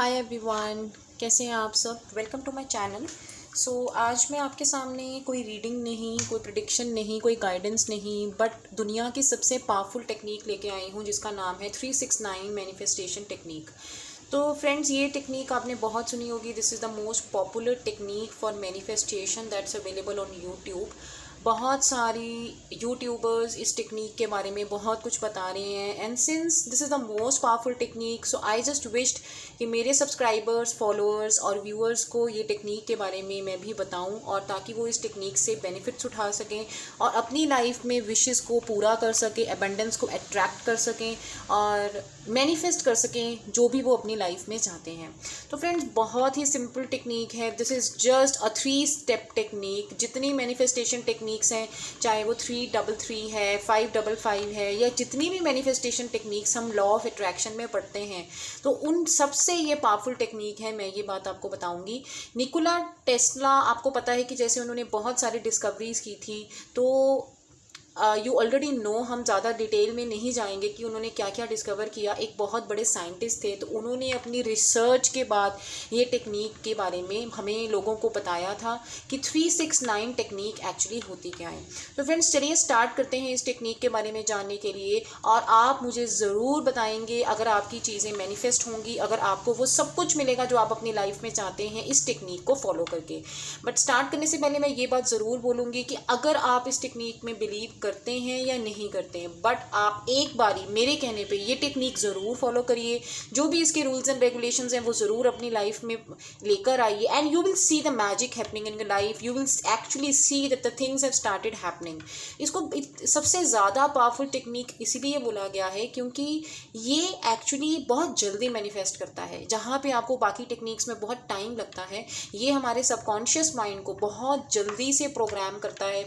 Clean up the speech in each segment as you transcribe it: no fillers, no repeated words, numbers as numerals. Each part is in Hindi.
हाय एवरीवन, कैसे हैं आप सब। Welcome to my channel. आज मैं आपके सामने कोई रीडिंग नहीं, कोई प्रेडिक्शन नहीं, कोई गाइडेंस नहीं, बट दुनिया की सबसे पावरफुल टेक्निक लेके आई हूँ जिसका नाम है 369 मैनिफेस्टेशन टेक्निक। तो फ्रेंड्स, ये टेक्निक आपने बहुत सुनी होगी। This is the most popular technique for manifestation that's available on YouTube. बहुत सारी यूट्यूबर्स इस टेक्निक के बारे में बहुत कुछ बता रहे हैं, and since this is the most powerful technique, so I just wished कि मेरे सब्सक्राइबर्स, फॉलोअर्स और व्यूअर्स को ये टेक्निक के बारे में मैं भी बताऊं, और ताकि वो इस टेक्निक से बेनिफिट्स उठा सकें और अपनी लाइफ में विशेस को पूरा कर सकें, एबंडेंस को अट्रैक्ट कर सकें और मैनिफेस्ट कर सकें जो भी वो अपनी लाइफ में चाहते हैं। तो फ्रेंड्स, बहुत ही सिंपल टेक्निक है। This is just a 3 step technique. जितनी मैनिफेस्टेशन टेक्निक्स हैं, चाहे वो 333 है, 555 है, या जितनी भी मैनिफेस्टेशन टेक्निक्स हम लॉ ऑफ अट्रैक्शन में पढ़ते हैं, तो उन सबसे ये पावरफुल टेक्निक है। मैं ये बात आपको बताऊंगी। निकोला टेस्ला, आपको पता है कि जैसे उन्होंने बहुत सारी डिस्कवरीज की थी, तो यू ऑलरेडी नो, हम ज़्यादा डिटेल में नहीं जाएंगे कि उन्होंने क्या क्या डिस्कवर किया। एक बहुत बड़े साइंटिस्ट थे, तो उन्होंने अपनी रिसर्च के बाद ये टेक्निक के बारे में हमें लोगों को बताया था कि 369 टेक्निक एक्चुअली होती क्या है। तो फ्रेंड्स, चलिए स्टार्ट करते हैं इस टेक्निक के बारे में जानने के लिए, और आप मुझे ज़रूर बताएंगे अगर आपकी चीज़ें मैनिफेस्ट होंगी, अगर आपको वो सब कुछ मिलेगा जो आप अपनी लाइफ में चाहते हैं इस टेक्निक को फॉलो करके। बट स्टार्ट करने से पहले मैं ये बात ज़रूर बोलूँगी कि अगर आप इस टेक्निक में बिलीव करते हैं या नहीं करते हैं, बट आप एक बारी मेरे कहने पे ये टेक्निक ज़रूर फॉलो करिए। जो भी इसके रूल्स एंड रेगुलेशंस हैं वो ज़रूर अपनी लाइफ में लेकर आइए, and you will see the magic happening in your life. You will actually see that the things have started happening. इसको सबसे ज़्यादा पावरफुल टेक्निक इसीलिए बोला गया है क्योंकि ये एक्चुअली बहुत जल्दी मैनिफेस्ट करता है। जहाँ पे आपको बाकी टेक्निक्स में बहुत टाइम लगता है, ये हमारे सबकॉन्शियस माइंड को बहुत जल्दी से प्रोग्राम करता है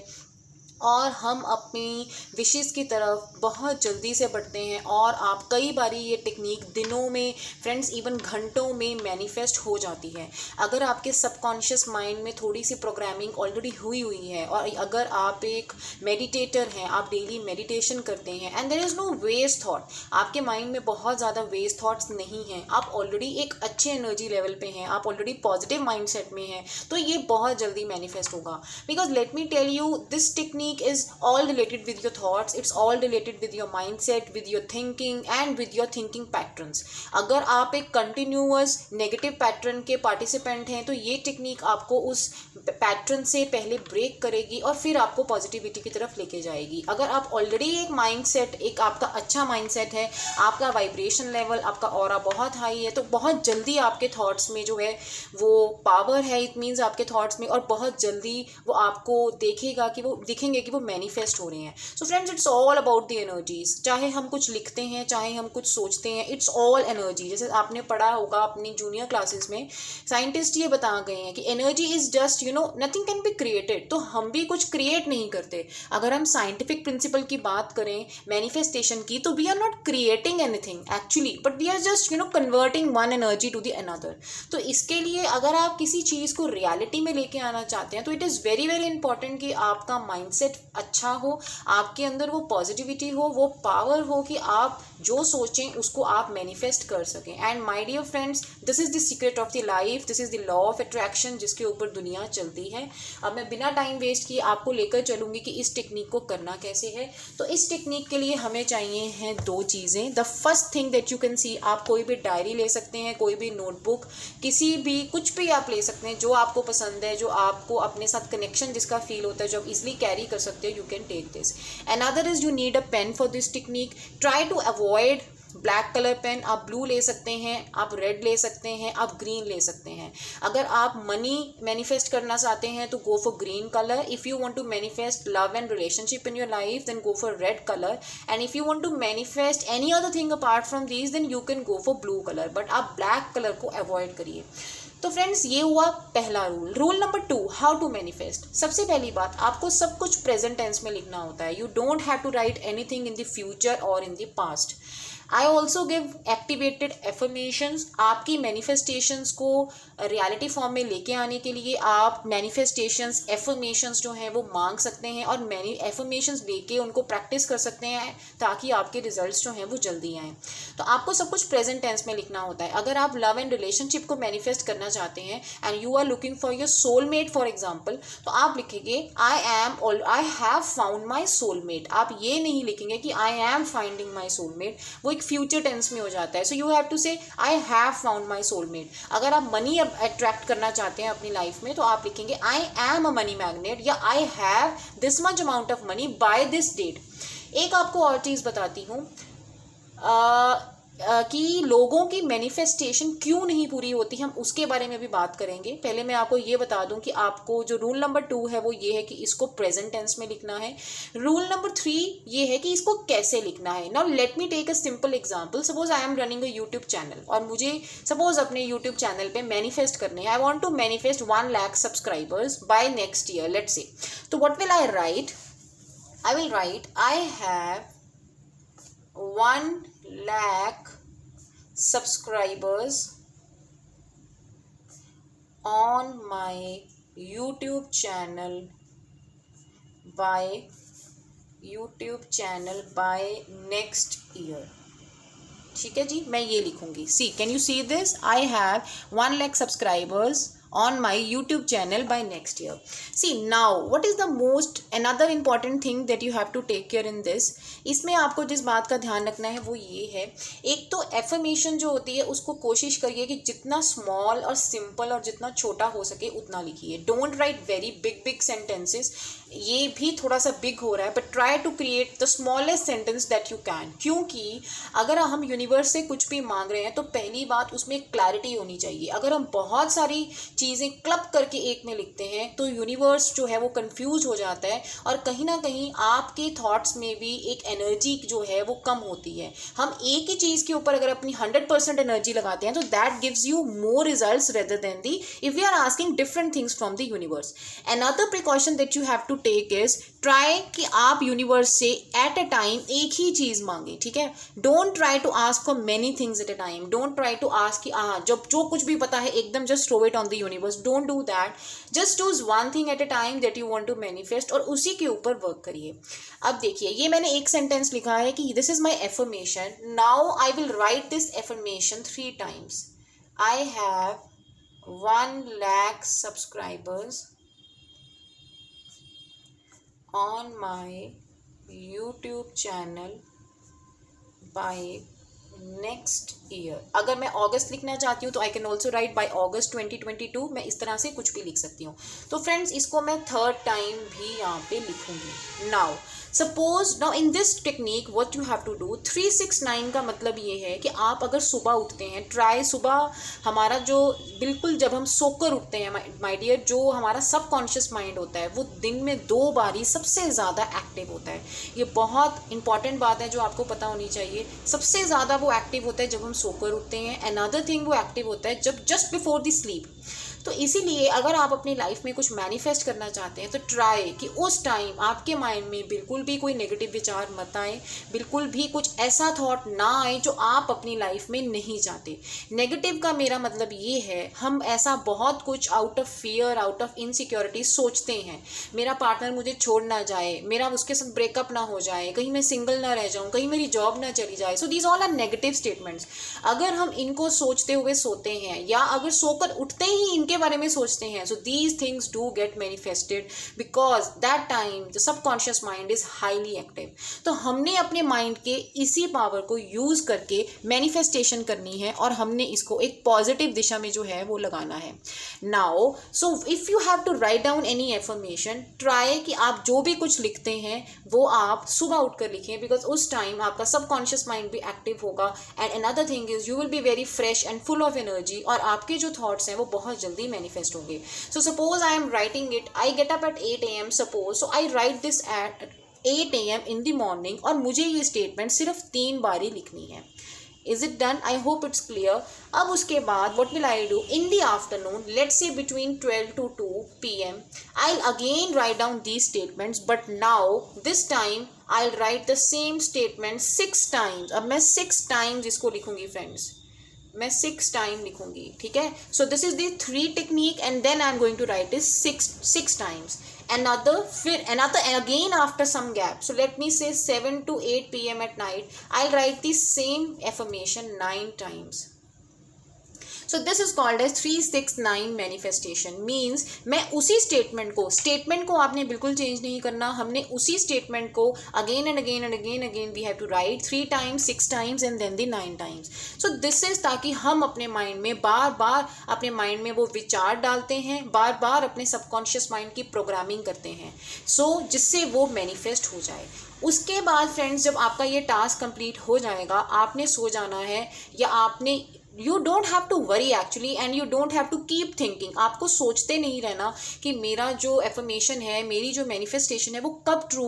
और हम अपनी विशेस की तरफ बहुत जल्दी से बढ़ते हैं। और आप कई बारी ये टेक्निक दिनों में, फ्रेंड्स इवन घंटों में मैनिफेस्ट हो जाती है। अगर आपके सबकॉन्शियस माइंड में थोड़ी सी प्रोग्रामिंग ऑलरेडी हुई है, और अगर आप एक मेडिटेटर हैं, आप डेली मेडिटेशन करते हैं, and there is no waste thought, आपके माइंड में बहुत ज़्यादा वेस्ट थॉट्स नहीं हैं, आप ऑलरेडी एक अच्छे एनर्जी लेवल पे हैं, आप ऑलरेडी पॉजिटिव माइंडसेट में हैं, तो ये बहुत जल्दी मैनिफेस्ट होगा। Because let me tell you, this technique is all related with your thoughts, it's all related with your mindset, with your thinking and with your thinking patterns. अगर आप एक continuous negative pattern के participant हैं, तो ये टेक्निक आपको उस पैटर्न से पहले ब्रेक करेगी और फिर आपको पॉजिटिविटी की तरफ लेके जाएगी। अगर आप ऑलरेडी एक माइंडसेट, एक आपका अच्छा माइंडसेट है, आपका वाइब्रेशन लेवल, आपका ऑरा बहुत हाई है, तो बहुत जल्दी आपके थॉट्स में जो है वो पावर है, इट मीन्स आपके थॉट्स में, और बहुत जल्दी वो आपको दिखेंगे कि वो मैनिफेस्ट हो रहे हैं। So friends, it's all about the energies. चाहे हम कुछ लिखते हैं, चाहे हम कुछ सोचते हैं, इट्स ऑल एनर्जी। जैसे आपने पढ़ा होगा अपनी जूनियर क्लासेस में, साइंटिस्ट ये बता गए हैं कि energy is just nothing can be created. तो हम भी कुछ क्रिएट नहीं करते। अगर हम साइंटिफिक प्रिंसिपल की बात करें मैनिफेस्टेशन की, तो we are not creating anything actually, but we are just converting one energy to the another. तो इसके लिए अगर आप किसी चीज़ को रियलिटी में लेके आना चाहते हैं, तो it is very very important कि आपका माइंडसेट अच्छा हो, आपके अंदर वो पॉजिटिविटी हो, वो पावर हो कि आप जो सोचें उसको आप मैनिफेस्ट कर सकें। And my dear friends, this is the secret of the life, this is the law of attraction जिसके ऊपर दुनिया चलती है। अब मैं बिना टाइम वेस्ट किए आपको लेकर चलूँगी कि इस टेक्निक को करना कैसे है। तो इस टेक्निक के लिए हमें चाहिए हैं 2 चीज़ें। The first thing that you can see, आप कोई भी डायरी ले सकते हैं, कोई भी नोटबुक, किसी भी कुछ भी आप ले सकते हैं जो आपको पसंद है, जो आपको अपने साथ कनेक्शन जिसका फील होता है, जो आप इजिली कैरी कर सकते हो, you can take this. Another is you need a pen for this technique. Try to avoid black colour pen. आप ब्लू ले सकते हैं, आप रेड ले सकते हैं, आप ग्रीन ले सकते हैं। अगर आप मनी मैनिफेस्ट करना चाहते हैं तो go for green colour. If you want to manifest love and relationship in your life, then go for red colour. And if you want to manifest any other thing apart from these, then you can go for blue colour, but आप ब्लैक कलर को अवॉइड करिए। तो फ्रेंड्स, ये हुआ पहला rule. Rule number 2, how to manifest. सबसे पहली बात, आपको सब कुछ प्रेजेंट टेंस में लिखना होता है। You don't have to write anything in the future और in the past. I also give activated affirmations. आपकी मैनिफेस्टेशंस को रियलिटी फॉर्म में लेके आने के लिए आप मैनिफेस्टेशंस एफर्मेशंस जो हैं वो मांग सकते हैं और एफर्मेशंस लेके उनको प्रैक्टिस कर सकते हैं ताकि आपके रिजल्ट्स जो हैं वो जल्दी आएँ। तो आपको सब कुछ प्रेजेंट टेंस में लिखना होता है। अगर आप लव एंड रिलेशनशिप को मैनिफेस्ट करना चाहते हैं and you are looking for your soulmate for example, तो आप लिखेंगे I have found my soulmate. आप ये नहीं लिखेंगे कि I am finding my soulmate, वो एक फ्यूचर टेंस में हो जाता है। सो यू हैव टू से आई हैव फाउंड माई सोलमेट। अगर आप मनी अट्रैक्ट करना चाहते हैं अपनी लाइफ में तो आप लिखेंगे I am a money magnet या I have this much amount of money by this date. एक आपको और चीज़ बताती हूँ कि लोगों की मैनिफेस्टेशन क्यों नहीं पूरी होती, हम उसके बारे में भी बात करेंगे। पहले मैं आपको ये बता दूं कि आपको जो रूल नंबर 2 है वो ये है कि इसको प्रेजेंट टेंस में लिखना है। रूल नंबर 3 ये है कि इसको कैसे लिखना है। Now let me take a simple example. Suppose I am running a YouTube channel और मुझे सपोज अपने यूट्यूब चैनल पे मैनिफेस्ट करने हैं। I want to manifest 1 lakh subscribers by next year, let's say. तो what will I write? I will write I have 1 lakh subscribers on my YouTube channel by next year। ठीक है जी, मैं ये लिखूंगी। See can you see this? I have 1 lakh subscribers on my YouTube channel by next year। See now what is the most another important thing that you have to take care in this। इसमें आपको जिस बात का ध्यान रखना है वो ये है, एक तो एफर्मेशन जो होती है उसको कोशिश करिए कि जितना स्मॉल और सिंपल और जितना छोटा हो सके उतना लिखिए। Don't write very big sentences, ये भी थोड़ा सा बिग हो रहा है, but try to create the smallest sentence that you can. क्योंकि अगर हम यूनिवर्स से कुछ भी मांग रहे हैं तो पहली बात उसमें क्लैरिटी होनी चाहिए। अगर हम बहुत सारी चीज़ें क्लब करके एक में लिखते हैं तो यूनिवर्स जो है वो कंफ्यूज हो जाता है और कहीं ना कहीं आपके थॉट्स में भी एक एनर्जी जो है वो कम होती है। हम एक ही चीज़ के ऊपर अगर अपनी 100% एनर्जी लगाते हैं तो that gives you more results rather than the if we are asking different things from the universe. Another precaution that you have to take is try कि आप यूनिवर्स से एट अ टाइम एक ही चीज़ मांगे। ठीक है, don't try to ask for many things at a time. Don't try to ask कि जब जो कुछ भी पता है एकदम just throw it on the universe. Don't do that, just choose 1 thing at a time that you want to manifest और उसी के ऊपर वर्क करिए। अब देखिए, ये मैंने एक सेंटेंस लिखा है कि this is my affirmation. Now I will right this affirmation 3 times। I have 1 lakh subscribers on my YouTube channel by next year। अगर मैं अगस्त लिखना चाहती हूँ तो I can also write by August 2022। मैं इस तरह से कुछ भी लिख सकती हूँ। तो फ्रेंड्स, इसको मैं 3rd टाइम भी यहाँ पे लिखूंगी। Now suppose now in this technique what you have to do, 369 का मतलब ये है कि आप अगर सुबह उठते हैं, ट्राई सुबह हमारा जो बिल्कुल जब हम सोकर उठते हैं माय डियर, जो हमारा सबकॉन्शियस माइंड होता है वो दिन में 2 बार ही सबसे ज़्यादा एक्टिव होता है। ये बहुत इंपॉर्टेंट बात है जो आपको पता होनी चाहिए। सबसे ज़्यादा वो एक्टिव होता है जब हम सोकर उठते हैं। अनदर थिंग, वो एक्टिव होता है जब जस्ट बिफोर द स्लीप। तो इसीलिए अगर आप अपनी लाइफ में कुछ मैनिफेस्ट करना चाहते हैं तो ट्राई कि उस टाइम आपके माइंड में बिल्कुल भी कोई नेगेटिव विचार मत आए, बिल्कुल भी कुछ ऐसा थॉट ना आए जो आप अपनी लाइफ में नहीं चाहते। नेगेटिव का मेरा मतलब ये है, हम ऐसा बहुत कुछ out of fear, out of insecurity सोचते हैं। मेरा पार्टनर मुझे छोड़ ना जाए, मेरा उसके साथ ब्रेकअप ना हो जाए, कहीं मैं सिंगल ना रह जाऊँ, कहीं मेरी जॉब ना चली जाए। So these all are negative statements. अगर हम इनको सोचते हुए सोते हैं या अगर सोकर उठते ही इनके बारे में सोचते हैं, so these things do get manifested because that time the subconscious mind is highly active। तो हमने अपने माइंड के इसी पावर को यूज करके मैनिफेस्टेशन करनी है और हमने इसको एक पॉजिटिव दिशा में जो है वो लगाना है। Now so if you have to write down any affirmation, try कि आप जो भी कुछ लिखते हैं वो आप सुबह उठकर लिखें, बिकॉज उस टाइम आपका सबकॉन्शियस माइंड भी एक्टिव होगा। And another thing is you will be very fresh and full of energy और आपके जो थॉट्स हैं वो बहुत जल्दी मैनिफेस्ट होंगे। So suppose I am writing it, I get up at 8 AM suppose, so I right this eight 8 AM in the morning और मुझे ये स्टेटमेंट सिर्फ 3 बार ही लिखनी है। Is it done? I hope it's clear. अब उसके बाद what will I do in the afternoon, let's say between 12 to 2 p.m. I'll again write down these statements, but now this time I'll write the same statement 6 times. अब मैं 6 times इसको लिखूंगी फ्रेंड्स, मैं 6 टाइम लिखूंगी, ठीक है. So this is the 3 technique and then I am going to write is 6 times. फिर another again after some gap, so let me say 7 to 8 p.m. at night, I'll write the same affirmation 9 times. So this is called as 369 manifestation. Means मैं उसी स्टेटमेंट को आपने बिल्कुल चेंज नहीं करना. हमने उसी स्टेटमेंट को again and again we have to write 3 times, 6 times and then the 9 times. So this is ताकि हम अपने माइंड में बार बार अपने माइंड में वो विचार डालते हैं, बार बार अपने सबकॉन्शियस माइंड की प्रोग्रामिंग करते हैं, सो जिससे वो मैनिफेस्ट हो जाए. उसके बाद फ्रेंड्स जब आपका ये टास्क कंप्लीट हो जाएगा, आपने सो जाना है या आपने you don't have to worry actually and you don't have to keep thinking. आपको सोचते नहीं रहना कि मेरा जो एफर्मेशन है, मेरी जो मैनिफेस्टेशन है वो कब ट्रू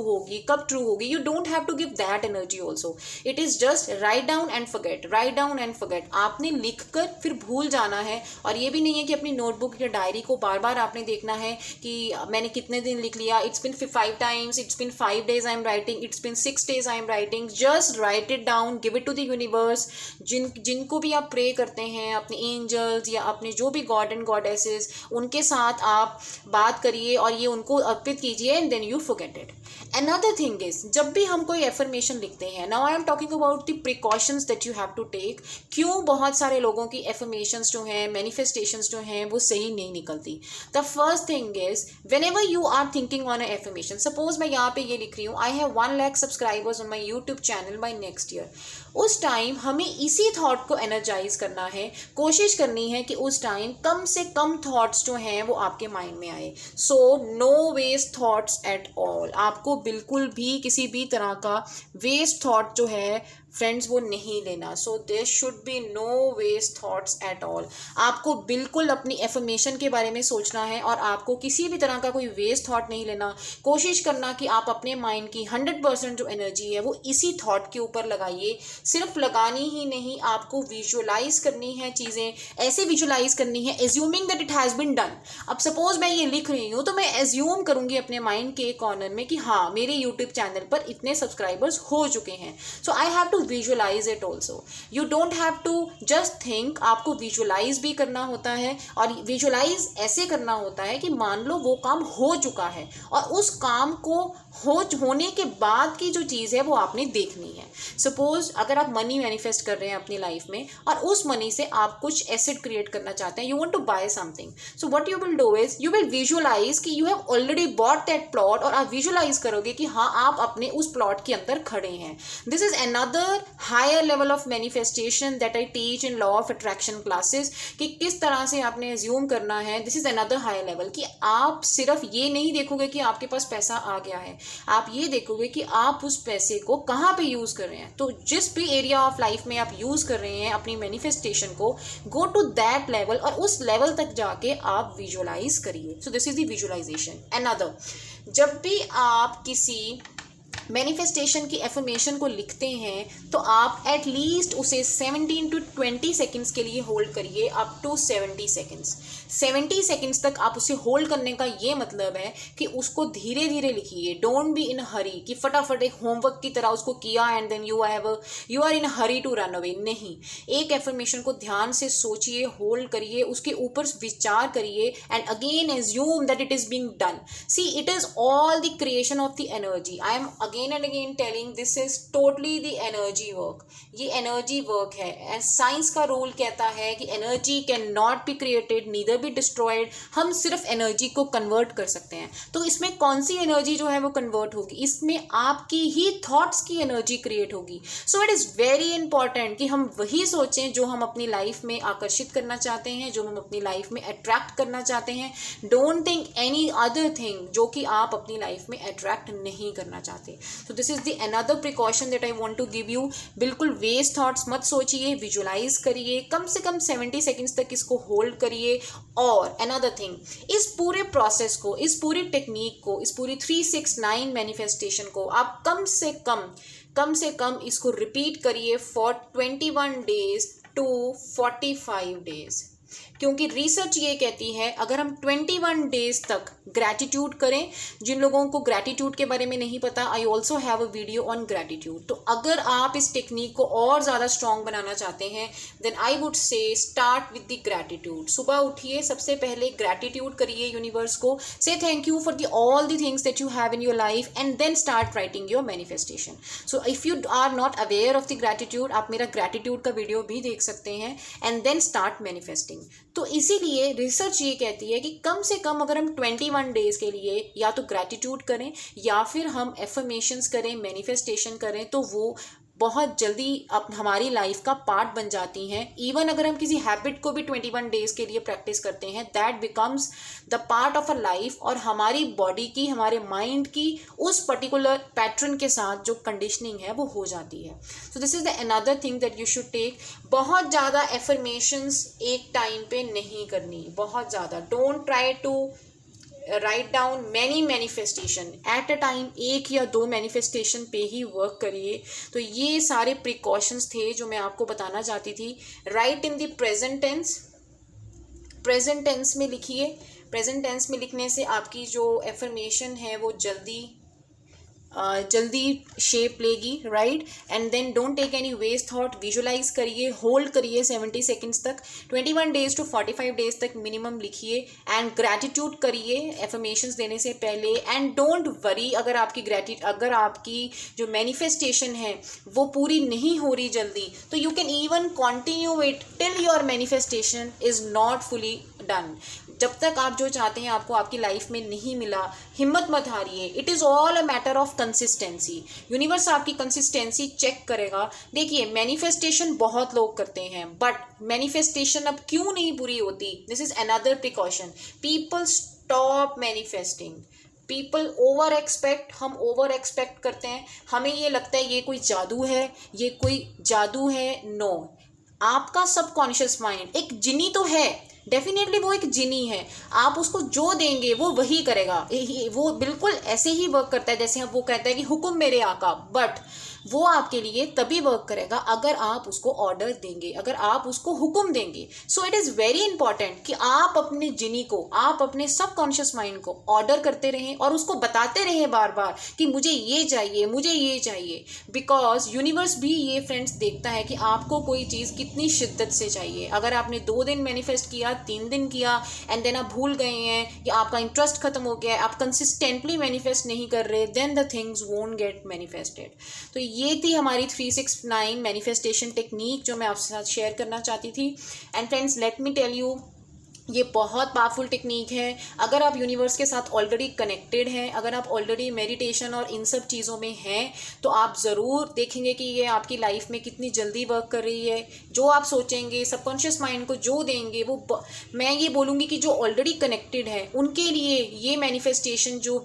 होगी. You don't have to give that energy also. It is just write down and forget. आपने लिख कर फिर भूल जाना है. और ये भी नहीं है कि अपनी नोटबुक या डायरी को बार बार आपने देखना है कि मैंने कितने दिन लिख लिया. It's been 5 times, it's been 5 days I am writing, it's been 6 days I am writing. Just write it down, give it to the universe. जिनको भी आप प्रे करते हैं, अपने एंजल्स या अपने जो भी गॉड एंड गॉडेसेस, उनके साथ आप बात करिए और ये उनको अर्पित कीजिए and then you forget it. Another thing is, जब भी हम कोई एफर्मेशन लिखते हैं, now I am talking about the precautions that you have to take. क्यों बहुत सारे लोगों की एफर्मेशंस जो हैं, मैनिफेस्टेशंस जो हैं, वो सही नहीं निकलती. The first thing is, whenever you are thinking on a affirmation, suppose मैं यहाँ पे ये लिख रही हूँ, I have 1 lakh subscribers on my YouTube channel by next year. उस टाइम हमें इसी थॉट को एनर्जाइज करना है. कोशिश करनी है कि उस टाइम कम से कम थॉट्स जो हैं वो आपके माइंड में आए. So no waste thoughts at all. आपको बिल्कुल भी किसी भी तरह का वेस्ट थॉट जो है फ्रेंड्स वो नहीं लेना. So there should be no waste thoughts at all. आपको बिल्कुल अपनी एफर्मेशन के बारे में सोचना है और आपको किसी भी तरह का कोई वेस्ट थॉट नहीं लेना. कोशिश करना कि आप अपने माइंड की 100% जो एनर्जी है वो इसी थॉट के ऊपर लगाइए. सिर्फ लगानी ही नहीं, आपको विजुअलाइज करनी है चीज़ें. ऐसे विजुअलाइज करनी है assuming that it has been done. अब सपोज मैं ये लिख रही हूँ तो मैं एज्यूम करूँगी अपने माइंड के कॉर्नर में कि हाँ मेरे यूट्यूब चैनल पर इतने सब्सक्राइबर्स हो चुके हैं. So I have to visualize it also. You don't have to just think, आपको विजुअलाइज भी करना होता है. और विजुअलाइज ऐसे करना होता है कि मान लो वो काम हो चुका है और उस काम को होने के बाद की जो चीज़ है वो आपने देखनी है. सपोज अगर आप मनी मैनिफेस्ट कर रहे हैं अपनी लाइफ में और उस मनी से आप कुछ एसेट क्रिएट करना चाहते हैं, you want to buy something. So what you will do is, you will visualize कि you have already bought that plot. और आप विजुअलाइज करोगे कि हाँ आप अपने उस प्लॉट के अंदर खड़े हैं. This is another higher level of manifestation that I teach in law of attraction classes, कि किस तरह से आपने एज्यूम करना है. This is another higher level कि आप सिर्फ ये नहीं देखोगे कि आपके पास पैसा आ गया है, आप ये देखोगे कि आप उस पैसे को कहाँ पे यूज़ कर रहे हैं. तो जिस भी एरिया ऑफ लाइफ में आप यूज़ कर रहे हैं अपनी मैनिफेस्टेशन को, गो टू दैट लेवल और उस लेवल तक जाके आप विजुअलाइज करिए. So this is the visualisation. Another, जब भी आप किसी मैनिफेस्टेशन की एफर्मेशन को लिखते हैं तो आप एटलीस्ट उसे 17 to 20 सेकेंड्स के लिए होल्ड करिए, अप टू 70 सेकेंड्स. 70 सेकेंड्स तक आप उसे होल्ड करने का ये मतलब है कि उसको धीरे धीरे लिखिए. डोंट बी इन हरी कि फटाफट एक होमवर्क की तरह उसको किया and then you are in hurry to run away. नहीं, एक एफर्मेशन को ध्यान से सोचिए, होल्ड करिए, उसके ऊपर विचार करिए and again assume that it is being done. See, it is all the creation of the energy. I am again and again telling this is totally the energy work. ये एनर्जी वर्क है एंड साइंस का रूल कहता है कि energy can not be created neither be destroyed. हम सिर्फ एनर्जी को कन्वर्ट कर सकते हैं. तो इसमें कौन सी एनर्जी जो है वो कन्वर्ट होगी, इसमें आपकी ही थॉट्स की एनर्जी क्रिएट होगी. So it is very important कि हम वही सोचें जो हम अपनी लाइफ में आकर्षित करना चाहते हैं, जो हम अपनी लाइफ में अट्रैक्ट करना चाहते हैं. Don't think any other thing जो कि आप अपनी लाइफ में अट्रैक्ट नहीं करना चाहते. So this is the another precaution that I want to give you. बिल्कुल वेस्ट थॉट्स मत सोचिए, विजुअलाइज करिए, कम से कम 70 सेकेंड्स तक इसको होल्ड करिए. और अनदर थिंग, इस पूरे प्रोसेस को, इस पूरी टेक्निक को, इस पूरी 369 मैनिफेस्टेशन को आप कम से कम कम से कम इसको रिपीट करिए फॉर 21 डेज टू 45 डेज, क्योंकि रिसर्च ये कहती है अगर हम 21 डेज तक ग्रैटिट्यूड करें, जिन लोगों को ग्रैटिट्यूड के बारे में नहीं पता, I also have a video on gratitude, तो अगर आप इस टेक्निक को और ज़्यादा स्ट्रॉन्ग बनाना चाहते हैं then I would say start with the gratitude. सुबह उठिए, सबसे पहले ग्रैटिट्यूड करिए यूनिवर्स को, say thank you for the all the things that you have in your life and then start writing your manifestation. So if you are not aware of the gratitude, आप मेरा ग्रैटिट्यूड का वीडियो भी देख सकते हैं एंड देन स्टार्ट मैनिफेस्टिंग। तो इसीलिए रिसर्च ये कहती है कि कम से कम अगर हम 21 डेज के लिए या तो ग्रैटिट्यूड करें या फिर हम एफर्मेशंस करें, मैनिफेस्टेशन करें, तो वो बहुत जल्दी अब हमारी लाइफ का पार्ट बन जाती हैं। इवन अगर हम किसी हैबिट को भी 21 डेज के लिए प्रैक्टिस करते हैं, that becomes the part of a life, और हमारी बॉडी की, हमारे माइंड की उस पर्टिकुलर पैटर्न के साथ जो कंडीशनिंग है वो हो जाती है। So this is the another thing that you should take. बहुत ज़्यादा एफर्मेशंस एक टाइम पे नहीं करनी, बहुत ज़्यादा don't try to write down many manifestation at a time, एक या दो मैनिफेस्टेशन पे ही वर्क करिए। तो ये सारे प्रिकॉशंस थे जो मैं आपको बताना चाहती थी। Write in the present tense, present tense में लिखिए। प्रेजेंट टेंस में लिखने से आपकी जो एफर्मेशन है वो जल्दी शेप लेगी, right. And then don't take any waste thought, visualise करिए, होल्ड करिए 70 सेकेंड्स तक, 21 डेज टू 45 डेज तक मिनिमम लिखिए एंड ग्रैटिट्यूड करिए एफर्मेशंस देने से पहले। एंड डोंट वरी अगर आपकी जो मैनिफेस्टेशन है वो पूरी नहीं हो रही जल्दी, तो you can even continue it till your manifestation is not fully done. जब तक आप जो चाहते हैं आपको आपकी लाइफ में नहीं मिला, हिम्मत मत हारिए। It is all a matter of consistency. Universe आपकी कंसिस्टेंसी चेक करेगा। देखिए, मैनिफेस्टेशन बहुत लोग करते हैं, बट मैनिफेस्टेशन अब क्यों नहीं पूरी होती? This is another precaution. People stop manifesting, people over expect, हम ओवर एक्सपेक्ट करते हैं, हमें ये लगता है ये कोई जादू है, ये कोई जादू है। नो, आपका सबकॉन्शियस माइंड एक जिनी तो है, डेफिनेटली वो एक जिनी है, आप उसको जो देंगे वो वही करेगा। वो बिल्कुल ऐसे ही वर्क करता है जैसे वो कहता है कि हुक्म मेरे आका, बट वो आपके लिए तभी वर्क करेगा अगर आप उसको ऑर्डर देंगे, अगर आप उसको हुक्म देंगे। So it is very important कि आप अपने जिनी को, आप अपने सबकॉन्शियस माइंड को ऑर्डर करते रहें और उसको बताते रहें बार बार कि मुझे ये चाहिए, मुझे ये चाहिए। बिकॉज यूनिवर्स भी ये फ्रेंड्स देखता है कि आपको कोई चीज़ कितनी शिद्दत से चाहिए। अगर आपने 2 दिन मैनिफेस्ट किया, 3 दिन किया एंड देन आप भूल गए हैं या आपका इंटरेस्ट खत्म हो गया है, आप कंसिस्टेंटली मैनिफेस्ट नहीं कर रहे, then the things won't get manifested. तो ये थी हमारी 369 मैनिफेस्टेशन टेक्निक जो मैं आपके साथ शेयर करना चाहती थी। And friends, let me tell you, ये बहुत पावरफुल टेक्निक है। अगर आप यूनिवर्स के साथ ऑलरेडी कनेक्टेड हैं, अगर आप ऑलरेडी मेडिटेशन और इन सब चीज़ों में हैं, तो आप ज़रूर देखेंगे कि ये आपकी लाइफ में कितनी जल्दी वर्क कर रही है। जो आप सोचेंगे, सबकॉन्शियस माइंड को जो देंगे, वो मैं ये बोलूँगी कि जो ऑलरेडी कनेक्टेड है उनके लिए ये मैनिफेस्टेशन जो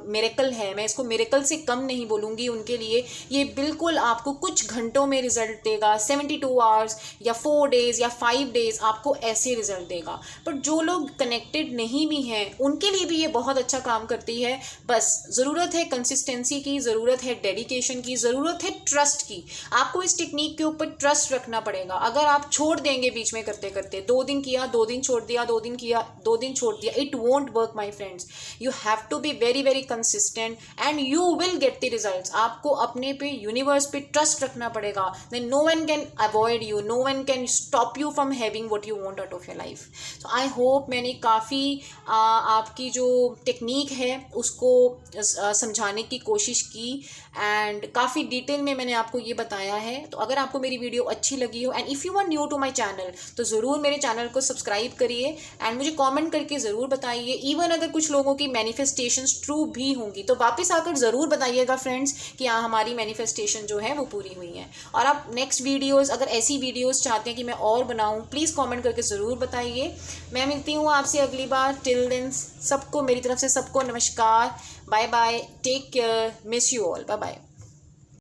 मिरेकल है, मैं इसको मिरेकल से कम नहीं बोलूँगी, उनके लिए ये बिल्कुल आपको कुछ घंटों में रिजल्ट देगा। 72 आवर्स या 4 डेज़ या 5 डेज़ आपको ऐसे रिजल्ट देगा। बट जो लोग कनेक्टेड नहीं भी हैं उनके लिए भी ये बहुत अच्छा काम करती है। बस ज़रूरत है कंसिस्टेंसी की, ज़रूरत है डेडिकेशन की, ज़रूरत है ट्रस्ट की। आपको इस टेक्निक के ऊपर ट्रस्ट रखना पड़ेगा। अगर आप छोड़ देंगे बीच में करते करते, 2 दिन किया, 2 दिन छोड़ दिया, 2 दिन किया, 2 दिन छोड़ दिया, it won't work my friends. You have to be very very consistent and you will get the results. आपको अपने पे, यूनिवर्स पे ट्रस्ट रखना पड़ेगा। Then no one can avoid you, no one can stop you from having what you want out of your life. So I hope मैंने काफ़ी आपकी जो टेक्निक है उसको समझाने की कोशिश की एंड काफ़ी डिटेल में मैंने आपको ये बताया है। तो अगर आपको मेरी वीडियो अच्छी लगी हो and if you are new to my channel, तो ज़रूर मेरे चैनल को सब्सक्राइब करिए एंड मुझे कमेंट करके ज़रूर बताइए। इवन अगर कुछ लोगों की मैनिफेस्टेशंस ट्रू भी होंगी तो वापस आकर ज़रूर बताइएगा फ्रेंड्स कि हाँ, हमारी मैनिफेस्टेशन जो है वो पूरी हुई है। और आप नेक्स्ट वीडियोज़, अगर ऐसी वीडियोज़ चाहते हैं कि मैं और बनाऊँ, प्लीज़ कॉमेंट करके ज़रूर बताइए। मैं मिलती हूँ आपसे अगली बार। टिल देन सबको मेरी तरफ से सबको नमस्कार, bye bye, take care, miss you all, bye bye.